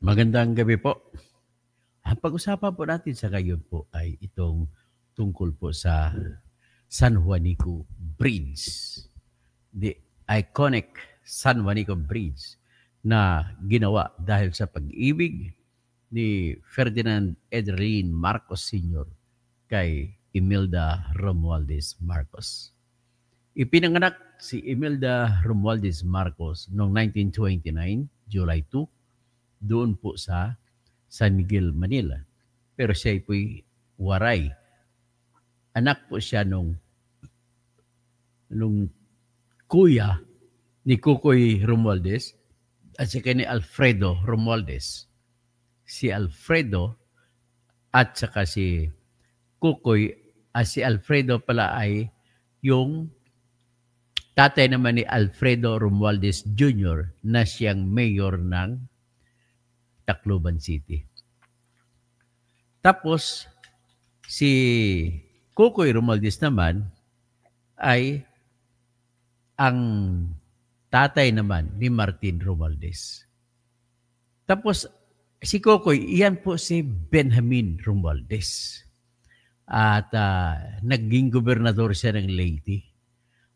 Magandang gabi po. Ang pag-usapan po natin sa ngayon po ay itong tungkol po sa San Juanico Bridge. The iconic San Juanico Bridge na ginawa dahil sa pag-ibig ni Ferdinand Edrelin Marcos Sr. kay Imelda Romualdez Marcos. Ipinanganak si Imelda Romualdez Marcos noong 1929, July 2, doon po sa San Miguel, Manila. Pero siya po'y waray. Anak po siya nung kuya ni Kukoy Romualdez at saka ni Alfredo Romualdez. Si Alfredo at saka si Kukoy, si Alfredo pala ay yung tatay naman ni Alfredo Romualdez Jr. na siyang mayor ng Tacloban City. Tapos, si Kukoy Romualdez naman ay ang tatay naman ni Martin Romualdez. Tapos, si Kukoy, iyan po si Benjamin Romualdez. At naging gobernador siya ng Leyte.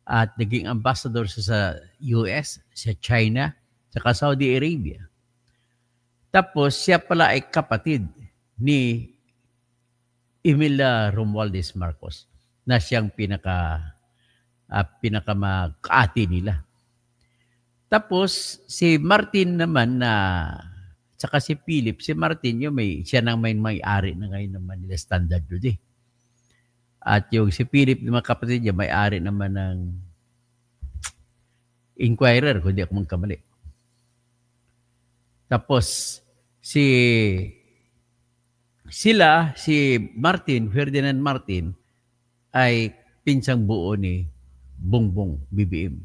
At naging ambassador siya sa US, sa China, sa Saudi Arabia. Tapos siya pala ay kapatid ni Imelda Romualdez Marcos na siyang pinakamakati nila. Tapos si Martin naman saka si Philip, si Martin siya nang may-ari na ngayon ng Manila Standard today. At yung si Philip, yung mga kapatid niya, may-ari naman ng Inquirer, kung di ako magkamali. Tapos, si Martin, Ferdinand Martin, ay pinsang buo ni Bongbong BBM.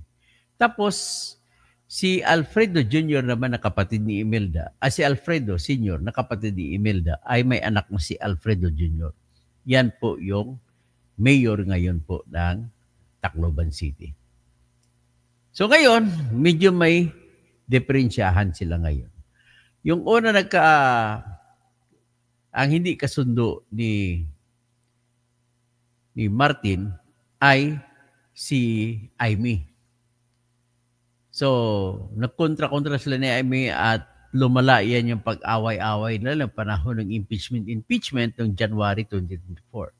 Tapos, si Alfredo Jr. naman na kapatid ni Imelda, si Alfredo Sr. na kapatid ni Imelda, ay may anak na si Alfredo Jr. Yan po yung mayor ngayon po ng Tacloban City. So ngayon, medyo may diferensyahan sila ngayon. Yung una ang hindi kasundo ni Martin ay si Amy. So, nagkontra-kontra sila ni Amy at lumala yan yung pag-away-away na lang panahon ng impeachment noong January 2024.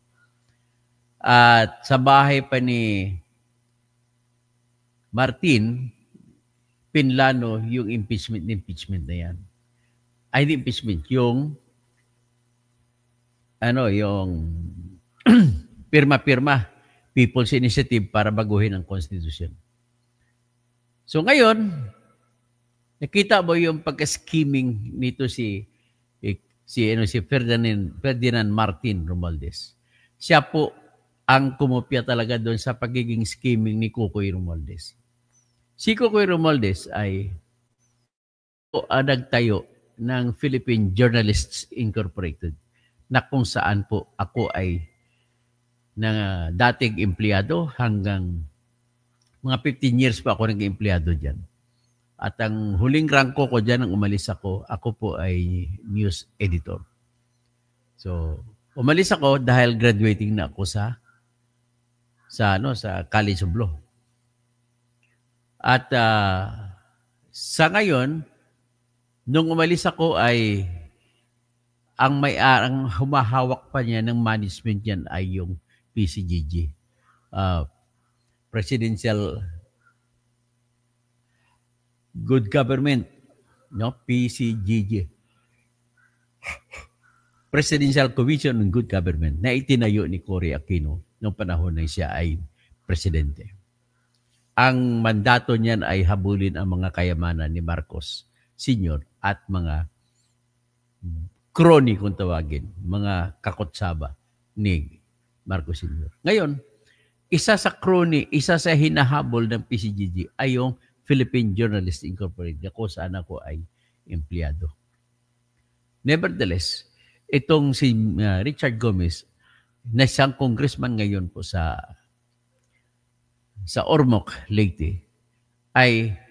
At sa bahay pa ni Martin, pinlano yung impeachment na yan. Ay, di impeachment, yung pirma-pirma, People's Initiative para baguhin ang Constitution. So ngayon, nakita mo yung pagka-scheming nito si Ferdinand Martin Romualdez. Siya po ang kumopya talaga doon sa pagiging scheming ni Kukoy Romualdez. Si Kukoy Romualdez ay nagtayo ng Philippine Journalists Incorporated na kung saan po ako ay na dating empleyado hanggang mga 15 years pa ako naging empleyado dyan. At ang huling rangko ko dyan, nang umalis ako po ay news editor. So, umalis ako dahil graduating na ako sa College of Law. At sa ngayon, nung umalis ako ay ang humahawak pa niya ng management niyan ay yung PCGG. Presidential Good Government, PCGG. Presidential Commission on Good Government na itinayo ni Cory Aquino noong panahon na siya ay presidente. Ang mandato niyan ay habulin ang mga kayamanan ni Marcos Sr. at mga crony kung tawagin, mga kakotsaba ni Marcos Sr. Ngayon, isa sa crony, isa sa hinahabol ng PCGG ay yung Philippine Journalists Incorporated na kung saan ako ay empleyado. Nevertheless, itong si Richard Gomez na siyang congressman ngayon po sa Ormoc, Leyte, ay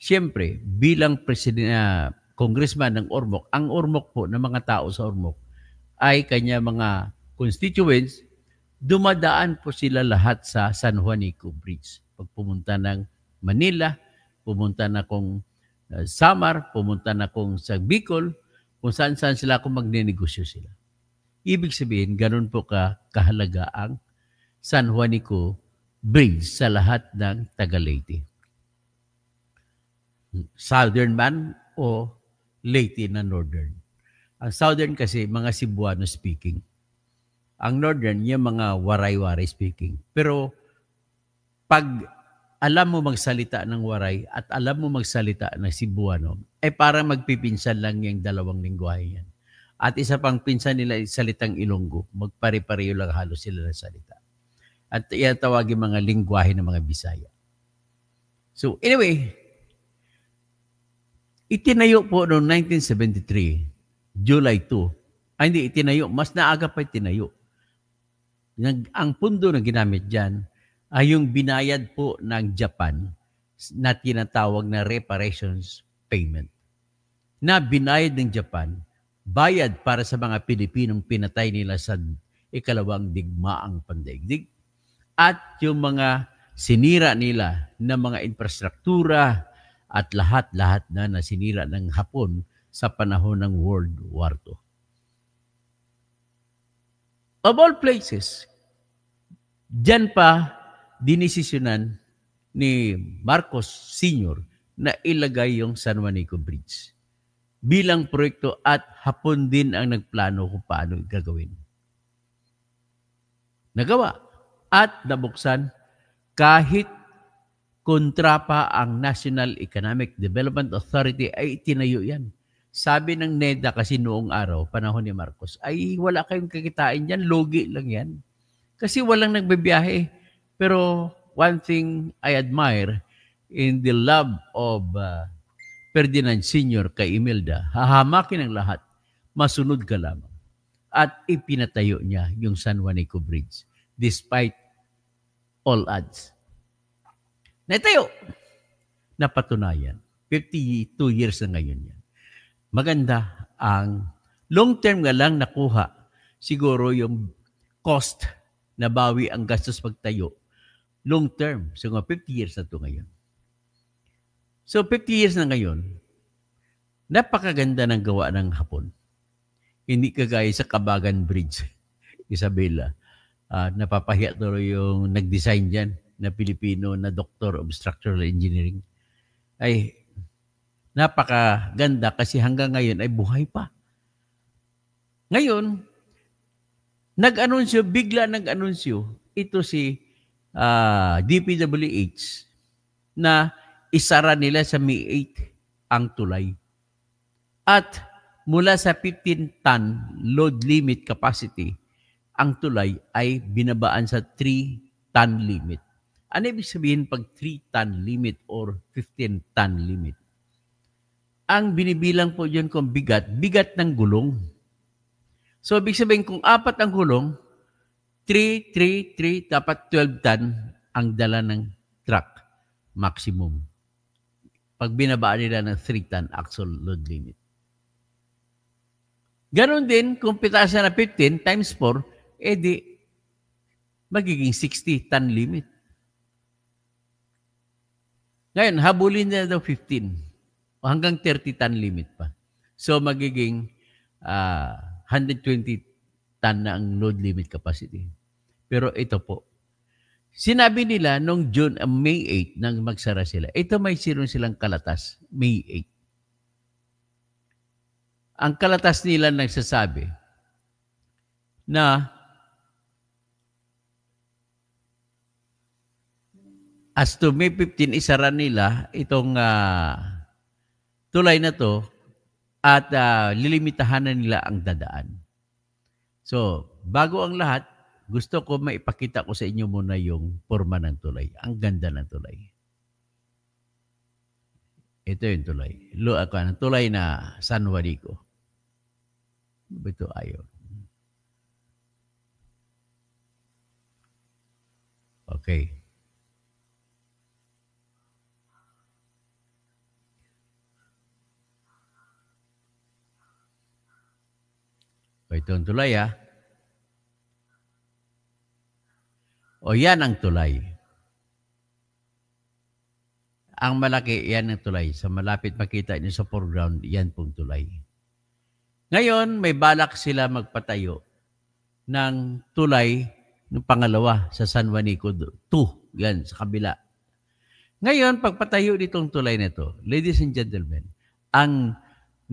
siyempre bilang congressman ng Ormoc. Ang Ormoc po, ng mga tao sa Ormoc, ay kanya mga constituents, dumadaan po sila lahat sa San Juanico Bridge. Pag pumunta ng Manila, pumunta na kung Samar, pumunta na kung sa Bicol, kung saan-saan sila kung magnenegosyo sila. Ibig sabihin, ganun po kahalaga ang San Juanico Bridge sa lahat ng Taga-Leyte. Southern man o Leyte na Northern. Ang Southern kasi, mga Cebuano speaking. Ang Northern, yung mga Waray-Waray speaking. Pero pag alam mo magsalita ng Waray at alam mo magsalita ng Cebuano, ay parang magpipinsan lang yung dalawang lingwahe yan. At isa pang pinsan nila salitang Ilonggo, magpare-pareho lang halos sila ng salita. At yan tawagin mga lingwahe ng mga Bisaya. So anyway, itinayo po noong 1973, July 2. Hindi itinayo, mas naaga pa itinayo. Ang pundo na ginamit dyan ay yung binayad po ng Japan na tinatawag na reparations payment. Na binayad ng Japan, bayad para sa mga Pilipinong pinatay nila sa ikalawang digmaang pandaigdig. At yung mga sinira nila na mga infrastruktura at lahat-lahat na nasinira ng Hapon sa panahon ng World War II. Of all places, diyan pa dinesisyonan ni Marcos Sr. na ilagay yung San Juanico Bridge bilang proyekto at Hapon din ang nagplano kung paano gagawin. Nagawa at nabuksan kahit kontra pa ang National Economic Development Authority ay itinayo yan. Sabi ng NEDA kasi noong araw, panahon ni Marcos, ay wala kayong kakitain dyan, logi lang yan. Kasi walang nagbibiyahe. Pero one thing I admire in the love of Ferdinand Sr. kay Imelda, hahamakin ang lahat, masunod ka lamang. At ipinatayo niya yung San Juanico Bridge despite all odds. Natayo. Napatunayan. 52 years na ngayon yan. Maganda ang long-term nga lang nakuha. Siguro yung cost na bawi ang gastos pagtayo. Long-term. So, 50 years na ito ngayon. So, 50 years na ngayon, napakaganda ng gawa ng Hapon. Hindi kagaya sa Cabagan Bridge, Isabela. Napapahiya tuloy yung nag-design dyan na Pilipino na Doctor of Structural Engineering. Ay, napakaganda kasi hanggang ngayon ay buhay pa. Ngayon, bigla nag-anunsyo, ito si DPWH na isara nila sa May 8 ang tulay. At mula sa 15-ton load limit capacity, ang tulay ay binabaan sa 3-ton limit. Ano ibig sabihin pag 3-ton limit or 15-ton limit? Ang binibilang po dyan kung bigat ng gulong. So, ibig sabihin kung 4 ang gulong, 3, dapat 12 ton ang dala ng truck maximum. Pag binabaan nila ng 3 ton axle load limit. Ganon din, kung pitasan na 15 times 4, edi magiging 60 ton limit. Ngayon, habulin na daw 15 o hanggang 30 ton limit pa. So, magiging 120 ton na ang load limit capacity. Pero ito po, sinabi nila nung May 8 nang magsara sila, ito may silang kalatas, May 8. Ang kalatas nila nagsasabi na as to May 15, isara nila itong tulay na to at lilimitahan na nila ang dadaan. So, bago ang lahat, gusto ko maipakita ko sa inyo muna yung forma ng tulay. Ang ganda ng tulay. Ito yung tulay. Ang tulay na San Juanico. Ito ayaw. Okay. O itong tulay O yan ang tulay. Ang malaki, yan ang tulay. Sa malapit makita niyo sa foreground, yan pong tulay. Ngayon, may balak sila magpatayo ng tulay ng pangalawa sa San Juanico 2. Yan, sa kabila. Ngayon, pagpatayo nitong tulay na ito, ladies and gentlemen, ang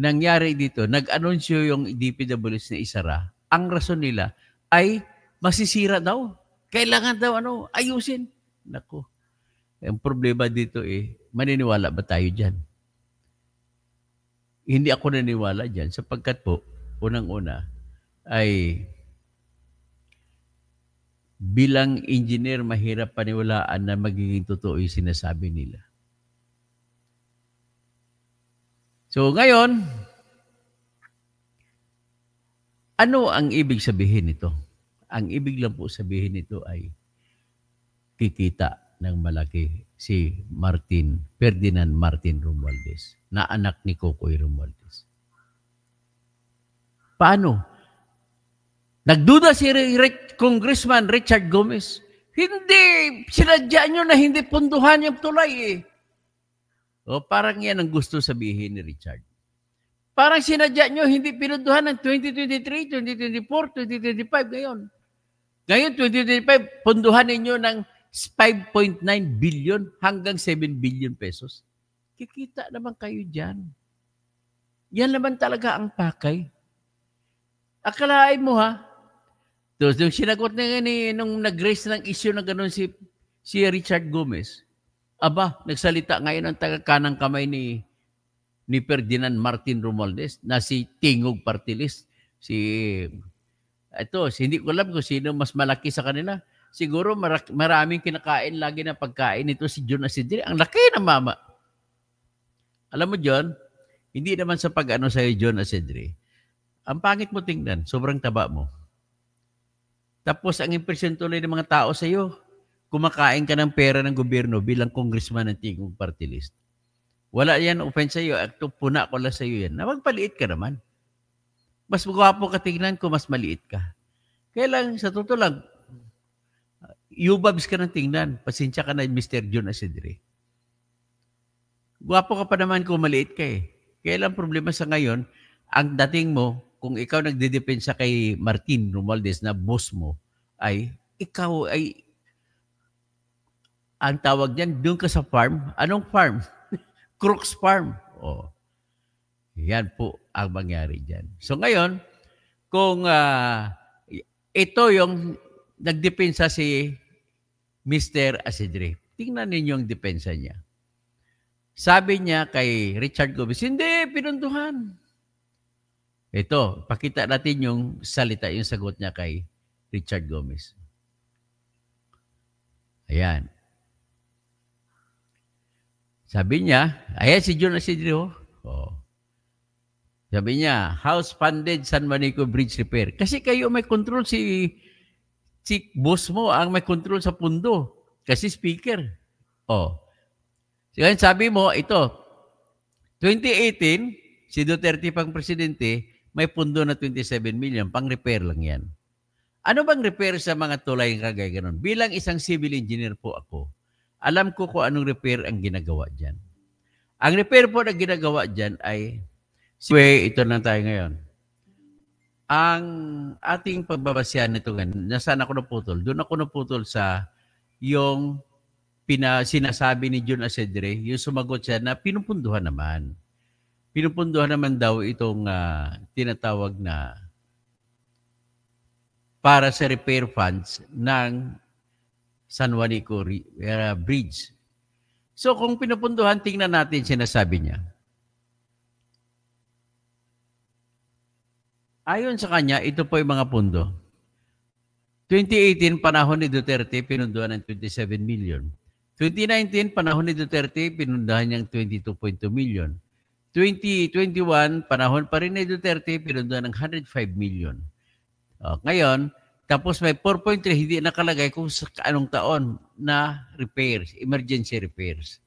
nangyari dito, nag-anunsyo yung DPWH na isara. Ang rason nila ay masisira daw. Kailangan daw ayusin. Naku. Ang problema dito maniniwala ba tayo dyan? Hindi ako naniniwala dyan sapagkat po, unang-una, ay bilang engineer, mahirap paniwalaan na magiging totoo yung sinasabi nila. So ngayon, ano ang ibig sabihin nito? Ang ibig lang po sabihin nito ay kikita ng malaki si Ferdinand Martin Romualdez, na anak ni Kokoy Romualdez. Paano? Nagduda si Congressman Richard Gomez. Hindi, sinadya nyo na hindi punduhan yung tulay O parang yan ang gusto sabihin ni Richard. Parang sinadya nyo hindi pinunduhan ng 2023, 2024, 2025 ngayon. Ngayon, 2025, punduhan ninyo ng 5.9 billion hanggang 7 billion pesos. Kikita naman kayo dyan. Yan naman talaga ang pakay. Akalain mo Tapos yung sinagot na nung nag-raise ng issue na gano'n si Richard Gomez, nagsalita ngayon ang taga-kanang kamay ni Ferdinand Martin Romualdez na si Tingog Party List. Hindi ko alam kung sino mas malaki sa kanila. Siguro maraming kinakain lagi na pagkain ito si John Asidre. Ang laki ng mama. Alam mo, John, hindi naman sa pag-ano sa'yo, John Asidre. Ang pangit mo tingnan, sobrang taba mo. Tapos ang impresyon tuloy ng mga tao sa'yo, kumakain ka ng pera ng gobyerno bilang congressman ng Tingog Party List. Wala yan offense sa'yo. Ito, puna ko lang sa'yo yan. Na magpaliit ka naman. Mas gwapo ka tingnan ko, mas maliit ka. Kaya lang, sa totoo lang, yubabs ka ng tingnan. Pasensya ka na, Mr. John Asidre. Gwapo ka pa naman kung maliit ka Kaya lang problema sa ngayon, ang dating mo, kung ikaw nagdedepensa kay Martin Romualdez na boss mo, ay ikaw ay, ang tawag niyan, doon ka sa farm. Anong farm? Crooks Farm. Yan po ang mangyari dyan. So ngayon, kung ito yung nagdepensa si Mr. Asidre, tingnan ninyo ang depensa niya. Sabi niya kay Richard Gomez, hindi, pinunduhan. Ito, pakita natin yung salita, yung sagot niya kay Richard Gomez. Ayan. Sabi niya, ayan si John Asidre. Sabi niya, house-funded San Juanico Bridge Repair. Kasi kayo may control si boss mo ang may control sa pundo. Kasi speaker. Sabi mo, ito, 2018, si Duterte pang presidente, may pundo na 27 million, pang-repair lang yan. Ano bang repair sa mga tulay ng kagaya ganon? Bilang isang civil engineer po ako, alam ko kung anong repair ang ginagawa dyan. Ang repair po na ginagawa dyan ay, ito na tayo ngayon. Ang ating pagbabasyan nito, nasaan ako naputol? Doon ako naputol sa yung sinasabi ni John Asidre, yung sumagot siya na pinupunduhan naman. Pinupunduhan naman daw itong tinatawag na para sa repair funds ng San Juanico Bridge. So kung pinupunduhan, tingnan natin sinasabi niya. Ayon sa kanya, ito po yung mga pundo. 2018, panahon ni Duterte, pinunduhan ng 27 million. 2019, panahon ni Duterte, pinunduhan niyang 22.2 million. 2021, panahon pa rin ni Duterte, pinunduhan ng 105 million. Ngayon, tapos may 4.3, hindi nakalagay kung sa anong taon na repairs, emergency repairs.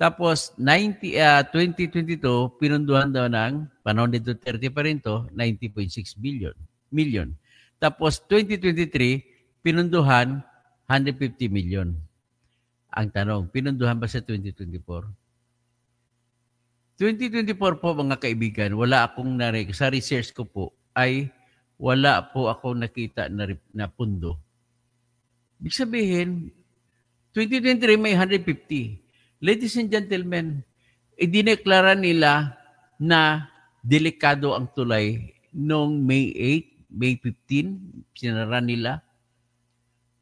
Tapos, 2022, pinunduhan daw ng, panahon ni Duterte pa rin to, 90.6 billion. million. Tapos 2023, pinunduhan 150 million. Ang tanong, pinunduhan ba sa 2024? 2024 po mga kaibigan, wala akong sa research ko po ay wala po ako nakita na pundo. Ibig sabihin, 2023 may 150. Ladies and gentlemen, idineklara nila na delikado ang tulay noong May 8, May 15, sinara nila.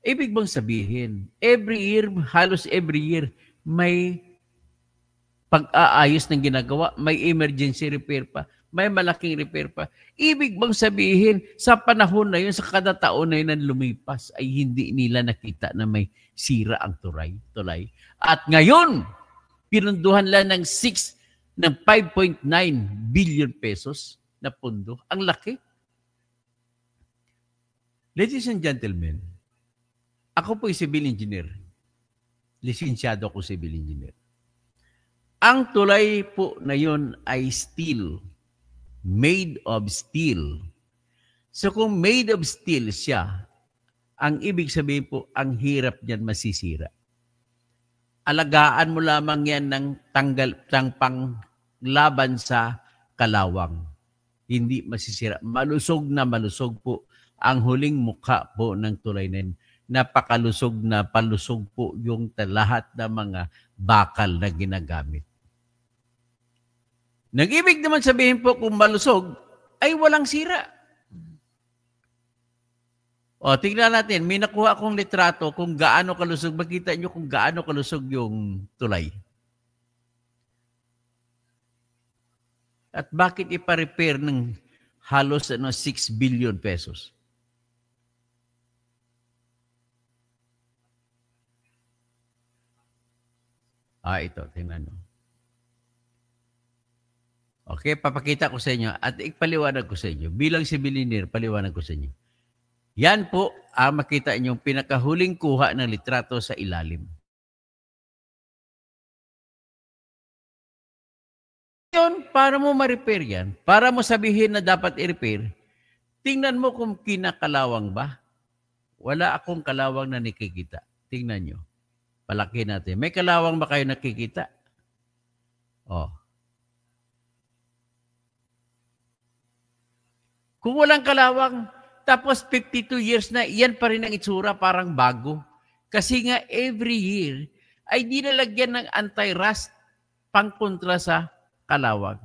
Ibig bang sabihin, every year, halos every year, may pag-aayos ng ginagawa, may emergency repair pa, may malaking repair pa. Ibig bang sabihin, sa panahon na yun, sa kada taon na yun na lumipas, ay hindi nila nakita na may sira ang tulay. At ngayon, pinunduhan lang ng 5.9 billion pesos na pundo. Ang laki. Ladies and gentlemen, ako po ay civil engineer. Lisensyado ako civil engineer. Ang tulay po na yun ay steel. Made of steel. So kung made of steel siya, ang ibig sabihin po, ang hirap niyan masisira. Alagaan mo lamang yan ng panglaban sa kalawang. Hindi masisira. Malusog na malusog po ang huling mukha po ng tulay na yun. Napakalusog na palusog po yung lahat ng mga bakal na ginagamit. Nag-ibig naman sabihin po kung malusog, ay walang sira. O, tingnan natin, may nakuha akong litrato kung gaano kalusog. Makita nyo kung gaano kalusog yung tulay. At bakit ipa-repair ng halos 6 billion pesos? Ito, tingnan nyo. Okay, papakita ko sa inyo at ipaliwanag ko sa inyo. Bilang civil engineer, paliwanag ko sa inyo. Yan po ang makita inyong pinakahuling kuha ng litrato sa ilalim. Yun, para mo ma-repair yan, para mo sabihin na dapat i-repair, tingnan mo kung kinakalawang ba. Wala akong kalawang na nakikita. Tingnan nyo. Palaki natin. May kalawang ba kayo nakikita? Kung walang kalawang, tapos 52 years na, yan pa rin ang itsura, parang bago. Kasi nga, every year, ay dinalagyan ng anti-rust pangkontra sa kalawang.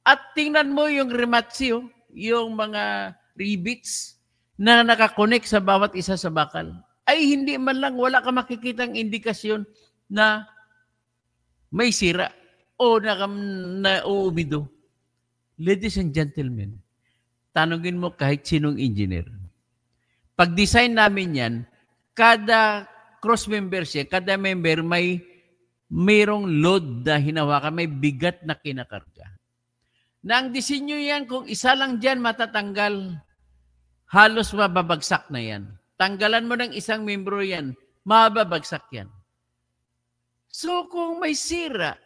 At tingnan mo yung rematsi, yung mga rivets na nakakonect sa bawat isa sa bakal. Ay hindi man lang, wala ka makikitang indikasyon na may sira o na uumido. Ladies and gentlemen, tanungin mo kahit sinong engineer. Pag-design namin yan, kada cross-member siya, kada member mayroong load na hinawakan, may bigat na kinakarga. Na ang disenyo yan, kung isa lang dyan matatanggal, halos mababagsak na yan. Tanggalan mo ng isang membro yan, mababagsak yan. So kung may sira,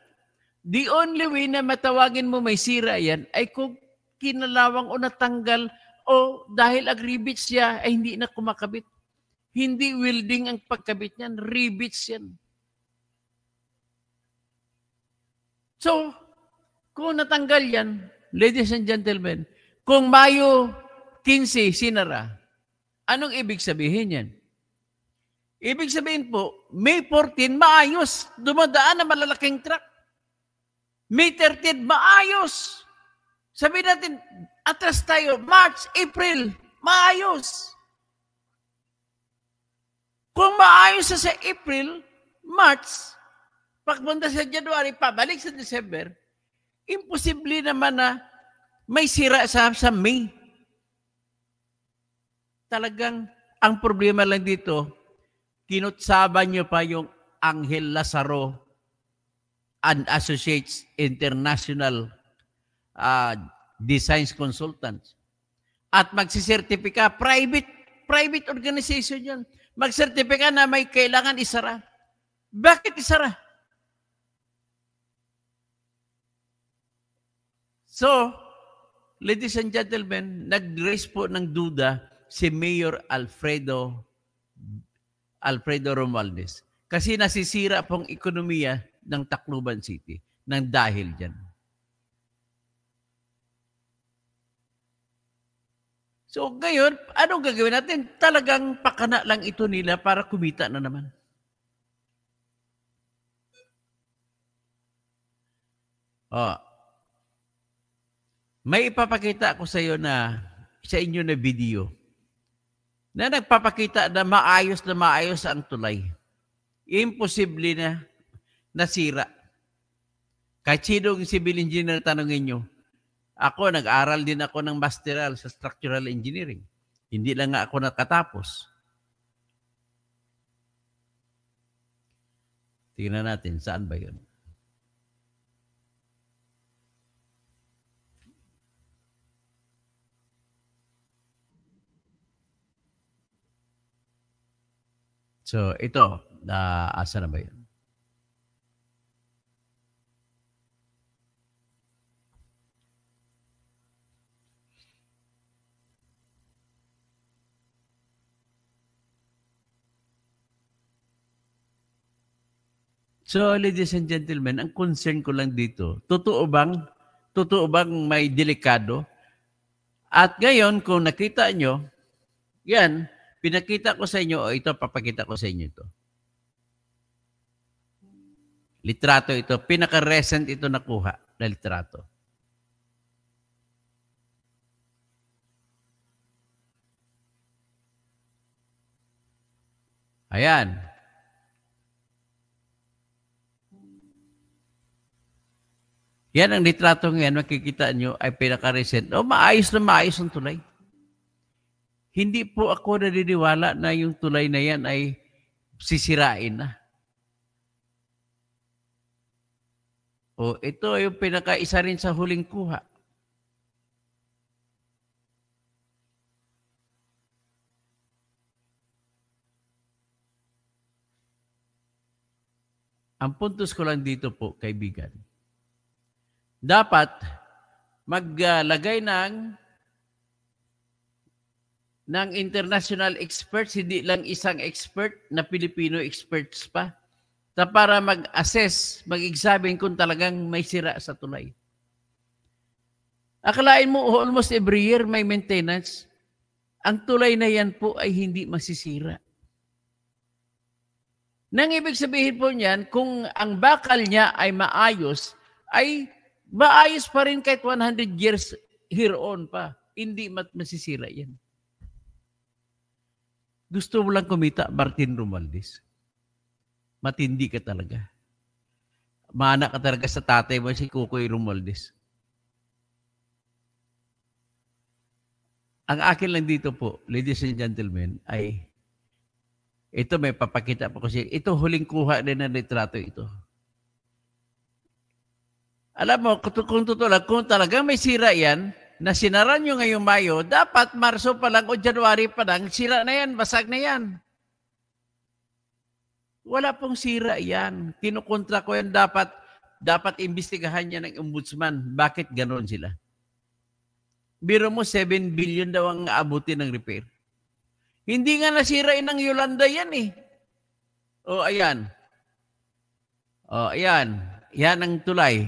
the only way na matawagin mo may sira yan ay kung kinalawang o natanggal o dahil rivets siya ay hindi na kumakabit. Hindi welding ang pagkabit niyan, rivets yan. So, kung natanggal yan, ladies and gentlemen, kung Mayo 15 sinara, anong ibig sabihin yan? Ibig sabihin po, May 14, maayos. Dumadaan na malalaking truck. May 13, maayos. Sabihin natin, atras tayo, March, April, maayos. Kung maayos sa April, March, pagpunta sa January, pabalik sa December, imposible naman na may sira sa May. Talagang, ang problema lang dito, kinutsaban nyo pa yung Angel Lazaro and Associates International Designs Consultants. At magsisertifika, private organization yan. Magsertifika na may kailangan isara. Bakit isara? So, ladies and gentlemen, nag-raise po ng duda si Mayor Alfredo Romualdez. Kasi nasisira pong ekonomiya ng Tacloban City nang dahil dyan. So ngayon, anong gagawin natin? Talagang pakana lang ito nila para kumita na naman. May ipapakita ko sa iyo sa inyo na video na nagpapakita na maayos ang tulay. Imposible na nasira. Kahit sinong civil engineer tanongin nyo, ako, nag-aral din ako ng masteral sa structural engineering. Hindi lang nga ako nakatapos. Tingnan natin, saan ba yun? So, ito, asa na ba yun? So, ladies and gentlemen, ang concern ko lang dito, totoo bang may delikado? At ngayon, kung nakita nyo, yan, pinakita ko sa inyo, ito, papakita ko sa inyo ito. Litrato ito, pinaka-recent ito nakuha na litrato. Ayan. Yan ang litrato ngayon, makikita nyo ay pinaka-recent. Maayos ang tulay. Hindi po ako naniniwala na yung tulay na yan ay sisirain na. Ito yung pinaka-isa rin sa huling kuha. Ang puntos ko lang dito po, kaibigan, dapat maglagay ng international experts, hindi lang isang expert na Filipino experts pa, para mag-assess, mag-examine kung talagang may sira sa tulay. Akalain mo, almost every year may maintenance. Ang tulay na yan po ay hindi masisira. Nang ibig sabihin po niyan, kung ang bakal niya ay maayos pa rin kahit 100 years here on pa. Hindi masisira yan. Gusto mo lang kumita, Martin Romualdez. Matindi ka talaga. Mana ka talaga sa tatay mo, si Kukoy Romualdez. Ang akin lang dito po, ladies and gentlemen, ay ito may papakita po kasi ito huling kuha din ng litrato ito. Alam mo, kung totoo lang, kung talagang may sira yan, na sinara nyo ngayong Mayo, dapat Marso pa lang o January pa lang, sira na yan, basag na yan. Wala pong sira yan. Kinukontra ko yan, dapat imbestigahan niya ng ombudsman. Bakit ganoon sila? Biro mo, 7 billion daw ang aabutin ng repair. Hindi nga nasirain ng Yolanda yan eh. Ayan. Ayan. Yan ang tulay.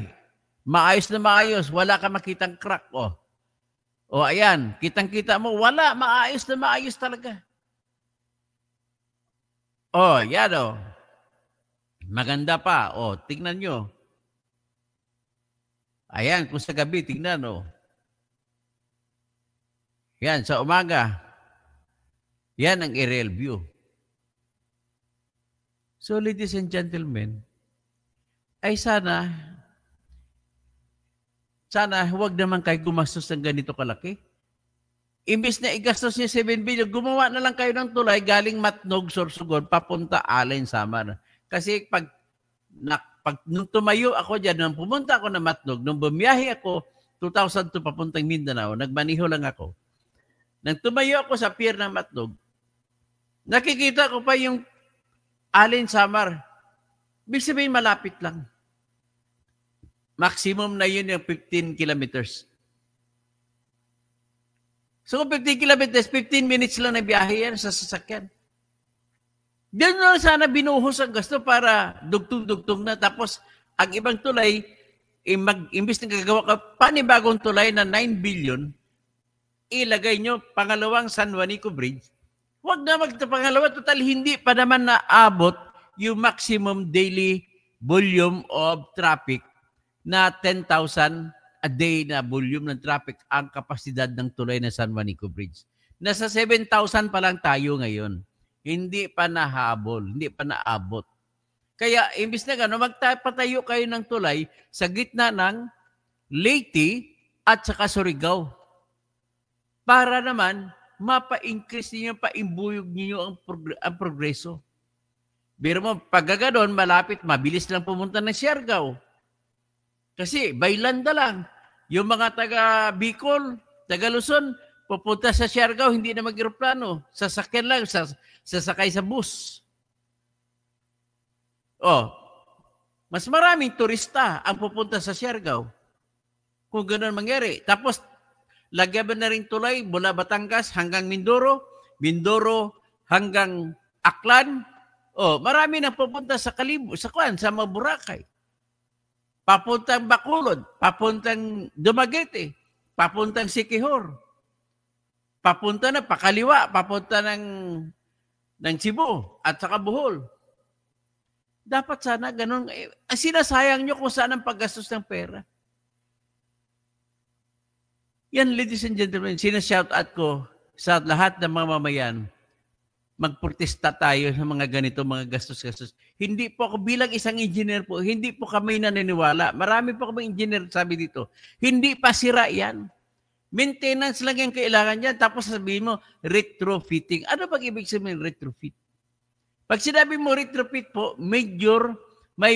Maayos na maayos. Wala ka makitang crack. Ayan. Kitang-kita mo. Wala. Maayos na maayos talaga. Yan Maganda pa. Tingnan nyo. Ayan. Kung sa gabi, tingnan Yan. Sa umaga. Yan ang aerial view. So, ladies and gentlemen, ay sana huwag naman kayo gumastos ng ganito kalaki. Imbis na igastos niya 7 billion, gumawa na lang kayo ng tulay galing Matnog, Sorsogon, papunta Allen, Samar. Kasi nung tumayo ako dyan, nung pumunta ako na Matnog, nung bumiyahe ako, 2002 papuntang Mindanao, nagmaniho lang ako. Nang tumayo ako sa pier ng Matnog, nakikita ko pa yung Allen, Samar. Ibig sabihin, malapit lang. Maximum na yun yung 15 kilometers. So kung 15 kilometers, 15 minutes lang na biyahe yan sa sasakyan. Diyan na sana binuhos ang gasto para dugtong-dugtong na. Tapos, ang ibang tulay, imbis na gagawa ka panibagong tulay na 9 billion, ilagay nyo pangalawang San Juanico Bridge. Huwag na magpangalawa. Total, hindi pa naman naabot yung maximum daily volume of traffic na 10,000 a day na volume ng traffic ang kapasidad ng tulay na San Juanico Bridge. Nasa 7,000 pa lang tayo ngayon. Hindi pa nahabol, hindi pa naabot. Kaya, imbis na gano'n, magpatayo kayo ng tulay sa gitna ng Leyte at saka Surigao. Para naman, mapa-increase niyo, paimbuyog niyo ang progreso. Pero mo, pag gano'n, malapit, mabilis lang pumunta ng Siargao. Kasi, baylanda lang. Yung mga taga Bicol, taga Luzon, pupunta sa Siargao, hindi na mag-aeroplano. Sasakyan lang, sasakay sa bus. Oh, mas maraming turista ang pupunta sa Siargao. Kung gano'n mangyari. Tapos, lagyan na rin tulay mula Batangas hanggang Mindoro, Mindoro hanggang Aklan. Oh, marami nang pupunta sa Kalibo, sa Boracay. Papuntang Bacolod, papuntang Dumaguete, papuntang Siquijor. Papunta na pakaliwa, papunta ng Cebu at saka Bohol. Dapat sana ganun. Sinasayang nyo kung saan ang paggastos ng pera. Yan, ladies and gentlemen, sinashout out ko sa lahat ng mga mamayan, magprotesta tayo sa mga ganito, mga gastos-gastos. Hindi po ako bilang isang engineer po, hindi po kami naniniwala. Marami po kami engineer sabi dito. Hindi pa sira yan. Maintenance lang yung kailangan niyan. Tapos sabihin mo, retrofitting. Ano pag ibig sabihin retrofit? Pag sinabi mo retrofit po, may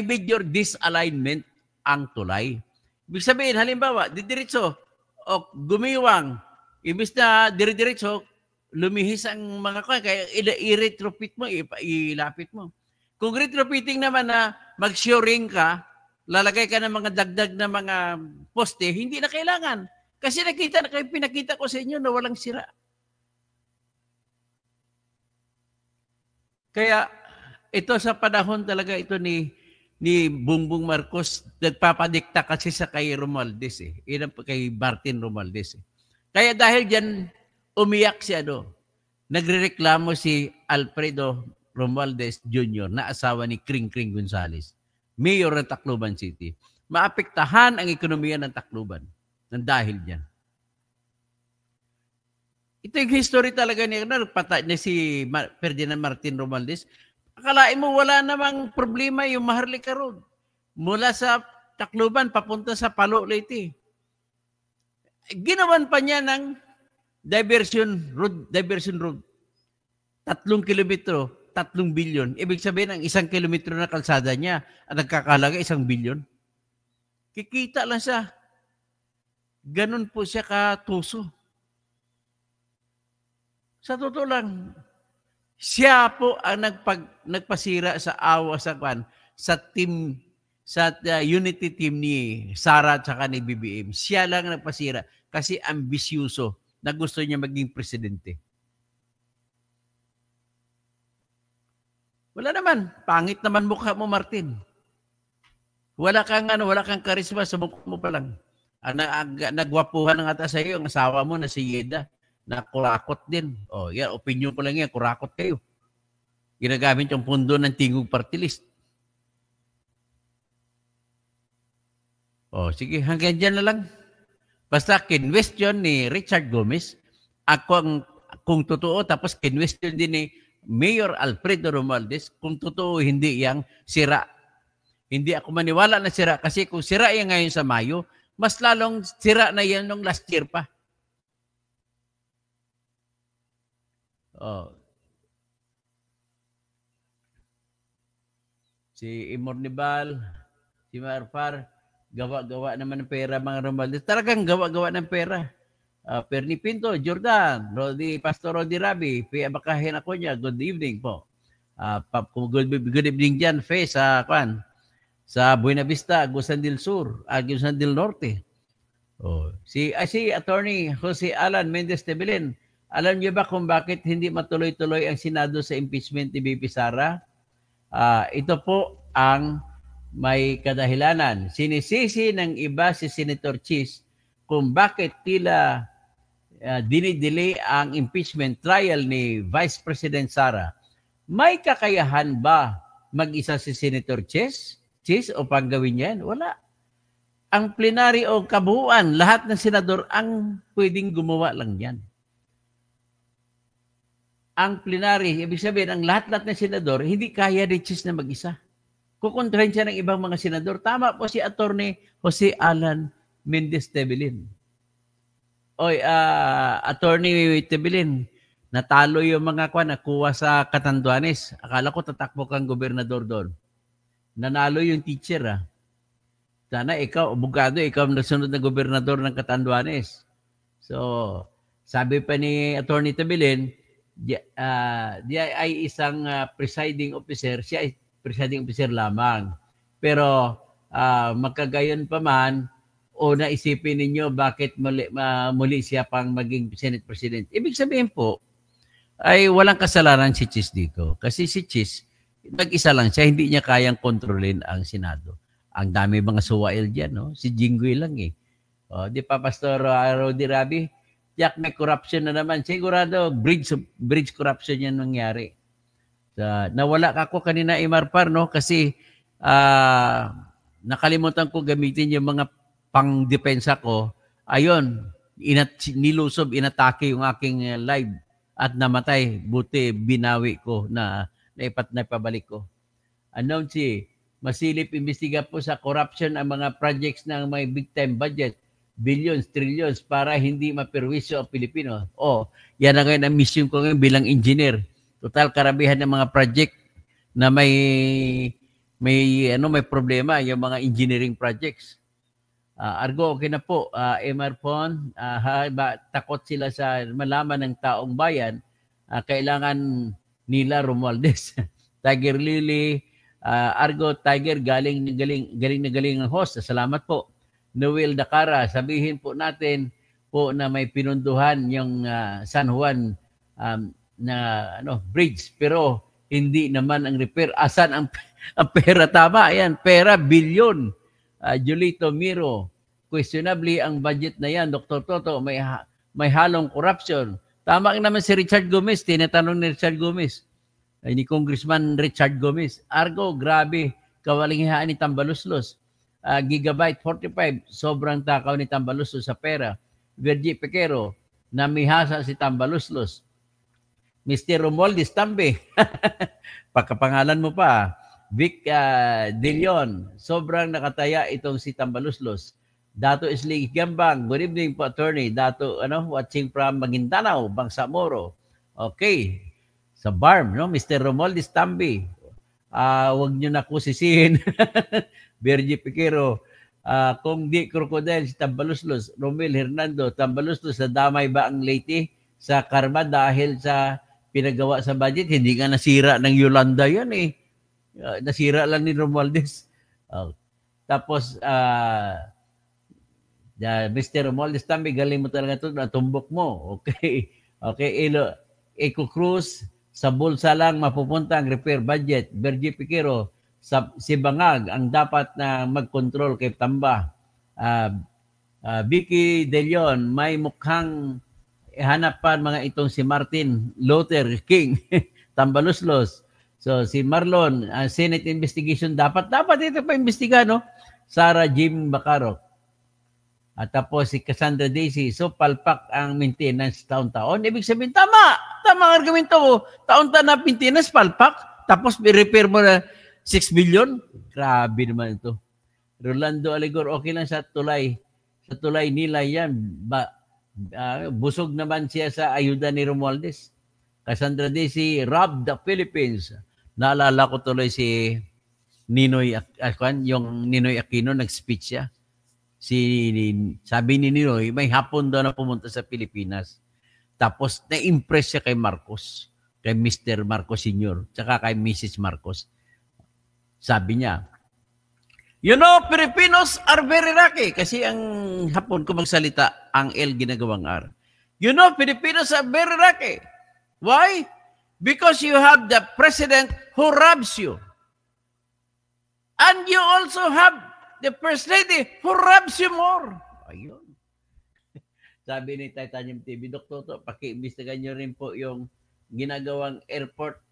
major disalignment ang tulay. Ibig sabihin, halimbawa, didiretso, o gumiwang, ibig na didiretso, lumihis ang mga kaya i-retrofit mo, ilapit mo. Kung retrofitting naman na mag-shoring ka, lalagay ka ng mga dagdag na mga poste, hindi na kailangan. Kasi pinakita ko sa inyo na walang sira. Kaya ito sa panahon talaga ito ni Bongbong Marcos, nagpapadikta kasi sa kay Romualdez kay Martin Romualdez. Kaya dahil diyan umiyak si nagrereklamo si Alfredo Romualdez Jr. na asawa ni Kring Gonzales, mayor ng Tacloban City. Maapektahan ang ekonomiya ng Tacloban ng dahil diyan. Ito yung history talaga niya na si Ferdinand Martin Romualdez. Akalain mo wala namang problema yung Maharlika Road. Mula sa Tacloban papunta sa Palo Leyte. Ginawan pa niya ng diversion road. 3 kilometro, 3 bilyon. Ibig sabihin, ang 1 kilometro na kalsada niya, ang nagkakalaga 1 bilyon. Kikita lang siya. Ganun po siya katuso. Sa totoo lang, siya po ang nagpasira sa unity team ni Sara at saka ni BBM. Siya lang ang nagpasira kasi ambisyoso na gusto niya maging presidente. Wala naman. Pangit naman mukha mo, Martin. Wala kang karisma sa mukha mo pa lang. Nagwapuhan ng ata sa iyo ang asawa mo na si Yeda na kurakot din. Oh, yan, opinion ko lang yan, kurakot kayo. Ginagamit yung pundo ng Tingog Party List. Oh, sige, hanggang dyan na lang. Basta kinwestiyon ni Richard Gomez, kung totoo, tapos kinwestiyon din ni Mayor Alfredo Romualdez, kung totoo hindi yang sira. Hindi ako maniwala na sira kasi kung sira yan ngayon sa Mayo, mas lalong sira na yan nung last year pa. Oh. Si Imornibal, si Marfar, gawa-gawa naman ng pera mga Romualdez. Talagang gawa-gawa ng pera. Perni Pinto, Jordan, Pastor Rodi Rabi, bakahin ako niya. Good evening po. Good evening dyan, Fe, sa Buena Vista, Agusan del Sur, Agusan del Norte. Oh, si Attorney Jose Alan Mendez de Belen, alam niyo ba kung bakit hindi matuloy-tuloy ang Senado sa impeachment ni BP Sara? Ito po ang may kadahilanan. Sinisisi ng iba si Senator Chis kung bakit tila dinidelay ang impeachment trial ni Vice President Sara. May kakayahan ba mag-isa si Senator Chis o panggawin yan? Wala. Ang plenary o kabuuan, lahat ng senador ang pwedeng gumawa lang yan. Ang plenary, ibig sabihin, ang lahat-lahat ng senador, hindi kaya ni Chis na mag-isa. Kukontrahin siya ng ibang mga senador. Tama po si Attorney Jose Alan Mendez Tebelin. Oy, Attorney Tebelin, natalo yung mga nakuha sa Catanduanes. Akala ko tatakbo kang gobernador doon. Nanalo yung teacher, Sana ikaw, abogado, ikaw ang nasunod na gobernador ng Catanduanes. So, sabi pa ni Attorney Tebelin, dia ay isang presiding officer, siya ay presiding officer lamang. Pero magkagayon pa man, o naisipin ninyo bakit muli siya pang maging Senate President. Ibig sabihin po, ay walang kasalanan si Chis dito. Kasi si Chis, nag-isa lang siya, hindi niya kayang kontrolin ang Senado. Ang dami mga suwail dyan, no? Si Jinggoy lang eh. Di pa, Pastor Rodi Rabi? Yak, may corruption na naman. Sigurado, bridge corruption yan nangyari. Nawala ako kanina, Imarpar, no? Kasi nakalimutan ko gamitin yung mga pang-depensa ko. Ayun, nilusob, inatake yung aking live at namatay. Buti, binawi ko na naipabalik ko. Unknown masilip imbestiga po sa corruption ang mga projects ng may big time budget, billions, trillions para hindi maperwisyo ang Pilipino. Yan na ngayon ang mission ko ngayon bilang engineer. Total karabihan ng mga project na may problema, yung mga engineering projects. Argo, okay na po. MR Pon, takot sila sa malaman ng taong bayan, kailangan nila Romualdez. Tiger Lily, Argo Tiger, galing ang host. Salamat po. Noel Dakara, sabihin po natin po na may pinunduhan yung San Juan na bridge, pero hindi naman ang repair. Asan ang pera? Tama, ayan, pera, bilyon. Julito Miro, questionably ang budget na yan, Dr. Toto, may halong corruption. Tama naman si Richard Gomez, tinatanong ni Richard Gomez. Ni Congressman Richard Gomez. Argo, grabe, kawalingihaan ni Tambaluslos. Gigabyte 45, sobrang takaw ni Tambaluslos sa pera. Virgie Pequero, namihasa si Tambaluslos. Mr. Romualdez Tambe, pagkapangalan mo pa. Vic De Leon, sobrang nakataya itong si Tambaluslos. Dato Isli Gambang, good evening po, attorney. Dato, watching from Maguindanao, Bangsamoro. Okay. Sa BARM, no? Mr. Romualdez Tambi. Huwag nyo na kusisihin. Virgie Piquero. Kung di crocodile si Tambaluslos, Romel Hernando, Tambaluslos, nadamay ba ang Leyte sa karma dahil sa pinagawa sa budget? Hindi nga nasira ng Yolanda yan eh. Nasira lang ni Romualdez. Tapos, Mr. Romualdez Tambi, galing mo talaga ito, natumbok mo. Okay. Okay, Eco Cruz, sa bulsa lang mapupunta ang repair budget. Virgie Piquero, si Bangag ang dapat na mag-control kay Tamba. Vicky De Leon, may mukhang hanapan mga itong si Martin Luther King, Tambaluslos. So si Marlon, Senate investigation dapat ito pa imbestiga, no? Sarah Jim Bacarok. At tapos si Cassandra Daisy, so palpak ang maintenance taon-taon. Ibig sabihin, tama ang argumento ko. Taon-taon na maintenance, palpak. Tapos i-repair mo na 6 billion. Grabe naman ito. Rolando Aligor, okay lang sa tulay. Sa tulay nila yan. Busog naman siya sa ayuda ni Romualdez. Cassandra Daisy, Rob the Philippines. Naalala ko tuloy si Ninoy, yung Ninoy Aquino, nag-speech siya. Sabi ni Ninoy, may hapon daw na pumunta sa Pilipinas. Tapos na-impress siya kay Marcos, kay Mr. Marcos Sr., tsaka kay Mrs. Marcos. Sabi niya, You know, Filipinos are very lucky kasi ang Hapon kung magsalita, ang L ginagawang R. You know, Filipinos are very lucky. Why? Because you have the president who robs you. And you also have the first lady who robs you more. Ayun. Sabi ni Titanium TV, Doktor, paki-imbestigahan nyo rin po yung ginagawang airport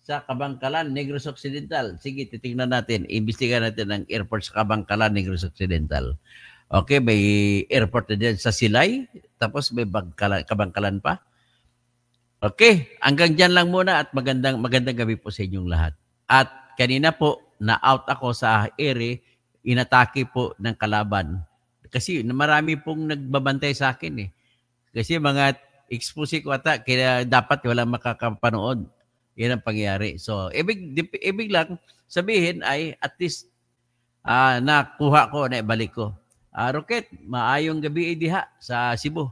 sa Kabangkalan, Negros Occidental. Sige, titingnan natin. Imbestigahan natin ang airport sa Kabangkalan, Negros Occidental. Okay, may airport na dyan sa Silay, tapos may Kabangkalan pa. Okay, hanggang dyan lang muna at magandang gabi po sa inyong lahat. At kanina po, na-out ako sa ere, inatake po ng kalaban. Kasi marami pong nagbabantay sa akin eh. Kasi mga expose ko ata, kaya dapat walang makakapanood. Yan ang pangyayari. So, ibig lang sabihin ay at least nakuha ko, naibalik ko. Rocket, maayong gabi diha sa Cebu.